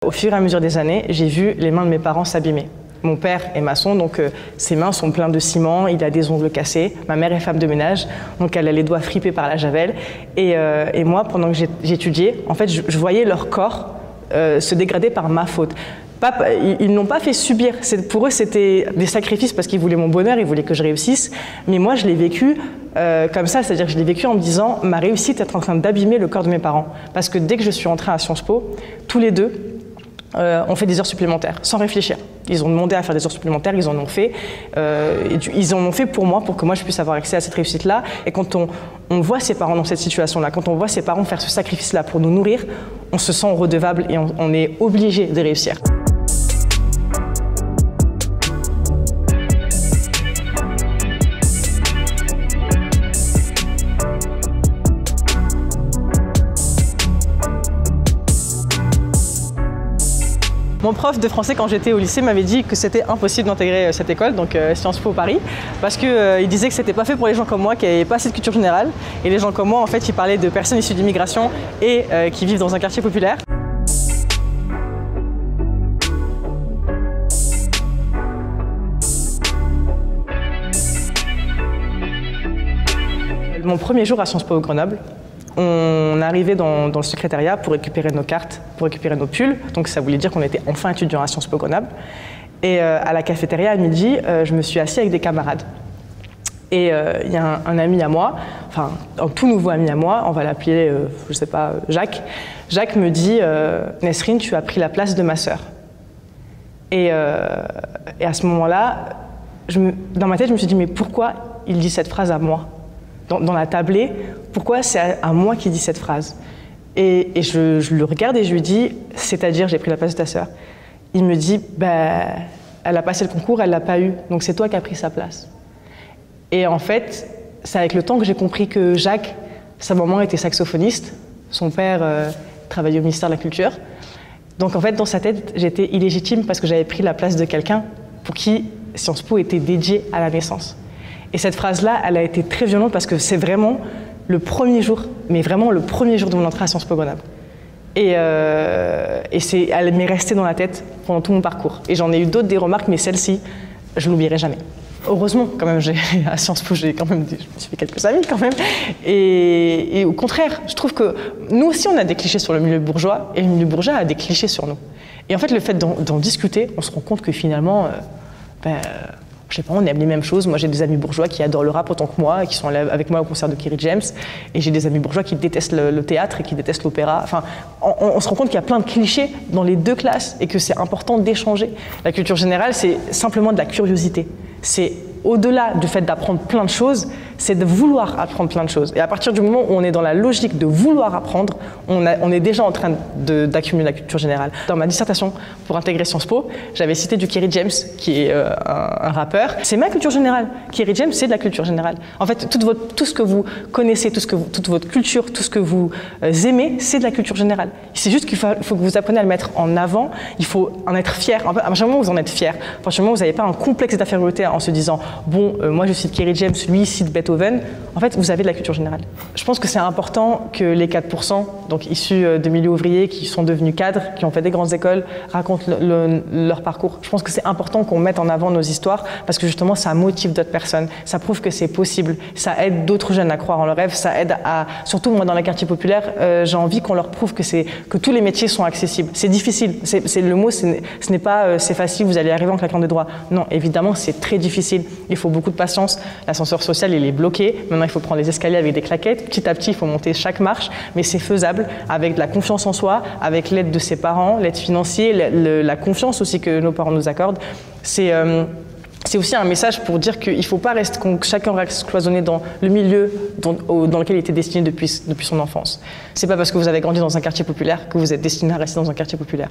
Au fur et à mesure des années, j'ai vu les mains de mes parents s'abîmer. Mon père est maçon, donc ses mains sont pleines de ciment, il a des ongles cassés. Ma mère est femme de ménage, donc elle a les doigts fripés par la javel. Et moi, pendant que j'étudiais, en fait, je voyais leur corps se dégrader par ma faute. Ils n'ont pas fait subir. Pour eux, c'était des sacrifices parce qu'ils voulaient mon bonheur, ils voulaient que je réussisse. Mais moi, je l'ai vécu comme ça, c'est-à-dire que je l'ai vécu en me disant ma réussite est en train d'abîmer le corps de mes parents. Parce que dès que je suis entrée à Sciences Po, tous les deux, ont fait des heures supplémentaires, sans réfléchir. Ils ont demandé à faire des heures supplémentaires, ils en ont fait. Ils en ont fait pour moi, pour que moi je puisse avoir accès à cette réussite-là. Et quand on voit ses parents dans cette situation-là, quand on voit ses parents faire ce sacrifice-là pour nous nourrir, on se sent redevable et on est obligé de réussir. Mon prof de français, quand j'étais au lycée, m'avait dit que c'était impossible d'intégrer cette école, donc Sciences Po Paris, parce qu'il disait que c'était pas fait pour les gens comme moi, qui n'avaient pas assez de culture générale. Et les gens comme moi, en fait, il parlait de personnes issues d'immigration et qui vivent dans un quartier populaire. Mon premier jour à Sciences Po Grenoble, on arrivait dans le secrétariat pour récupérer nos cartes, pour récupérer nos pulls. Donc ça voulait dire qu'on était enfin étudiant à Sciences Po Grenoble. Et à la cafétéria à midi, je me suis assise avec des camarades. Et il y a un ami à moi, enfin un tout nouveau ami à moi, on va l'appeler, je sais pas, Jacques. Jacques me dit « Nesrine, tu as pris la place de ma sœur ». Et à ce moment-là, dans ma tête, je me suis dit « Mais pourquoi il dit cette phrase à moi ?» Dans la tablée, pourquoi c'est à moi qui dit cette phrase? Et je le regarde et je lui dis, c'est-à-dire j'ai pris la place de ta sœur. Il me dit, bah, elle a passé le concours, elle l'a pas eu, donc c'est toi qui as pris sa place. Et en fait, c'est avec le temps que j'ai compris que Jacques, sa maman était saxophoniste, son père travaillait au ministère de la Culture. Donc en fait, dans sa tête, j'étais illégitime parce que j'avais pris la place de quelqu'un pour qui Sciences Po était dédié à la naissance. Et cette phrase-là, elle a été très violente parce que c'est vraiment le premier jour, mais vraiment le premier jour de mon entrée à Sciences Po Grenoble. Et elle m'est restée dans la tête pendant tout mon parcours. Et j'en ai eu d'autres des remarques, mais celle-ci, je ne l'oublierai jamais. Heureusement, quand même, à Sciences Po, je me suis fait quelques amis quand même. Et au contraire, je trouve que nous aussi, on a des clichés sur le milieu bourgeois, et le milieu bourgeois a des clichés sur nous. Et en fait, le fait d'en discuter, on se rend compte que finalement, je sais pas, on aime les mêmes choses. Moi, j'ai des amis bourgeois qui adorent le rap autant que moi, qui sont allés avec moi au concert de Kerry James. Et j'ai des amis bourgeois qui détestent le théâtre et qui détestent l'opéra. Enfin, on se rend compte qu'il y a plein de clichés dans les deux classes et que c'est important d'échanger. La culture générale, c'est simplement de la curiosité. C'est au-delà du fait d'apprendre plein de choses, c'est de vouloir apprendre plein de choses. Et à partir du moment où on est dans la logique de vouloir apprendre, on est déjà en train d'accumuler la culture générale. Dans ma dissertation pour intégrer Sciences Po, j'avais cité du Kerry James, qui est un rappeur. C'est ma culture générale. Kerry James, c'est de la culture générale. En fait, tout ce que vous connaissez, toute votre culture, tout ce que vous aimez, c'est de la culture générale. C'est juste qu'il faut que vous appreniez à le mettre en avant, il faut en être fier. À partir du moment où vous en êtes fier, à partir du moment où vous n'avez pas un complexe d'infériorité en se disant bon, moi je cite Kerry James, lui cite Beethoven, en fait vous avez de la culture générale. Je pense que c'est important que les 4%, donc issus de milieux ouvriers, qui sont devenus cadres, qui ont fait des grandes écoles, racontent leur parcours. Je pense que c'est important qu'on mette en avant nos histoires parce que justement ça motive d'autres personnes, ça prouve que c'est possible, ça aide d'autres jeunes à croire en leurs rêves, ça aide à, surtout moi dans les quartiers populaires, j'ai envie qu'on leur prouve que tous les métiers sont accessibles. C'est difficile, le mot ce n'est pas c'est facile, vous allez arriver en claquant des doigts. Non, évidemment c'est très difficile. Il faut beaucoup de patience. L'ascenseur social, il est bloqué. Maintenant, il faut prendre les escaliers avec des claquettes. Petit à petit, il faut monter chaque marche. Mais c'est faisable avec de la confiance en soi, avec l'aide de ses parents, l'aide financière, la confiance aussi que nos parents nous accordent. C'est aussi un message pour dire qu'il ne faut pas rester, que chacun reste cloisonné dans le milieu dans lequel il était destiné depuis son enfance. Ce n'est pas parce que vous avez grandi dans un quartier populaire que vous êtes destiné à rester dans un quartier populaire.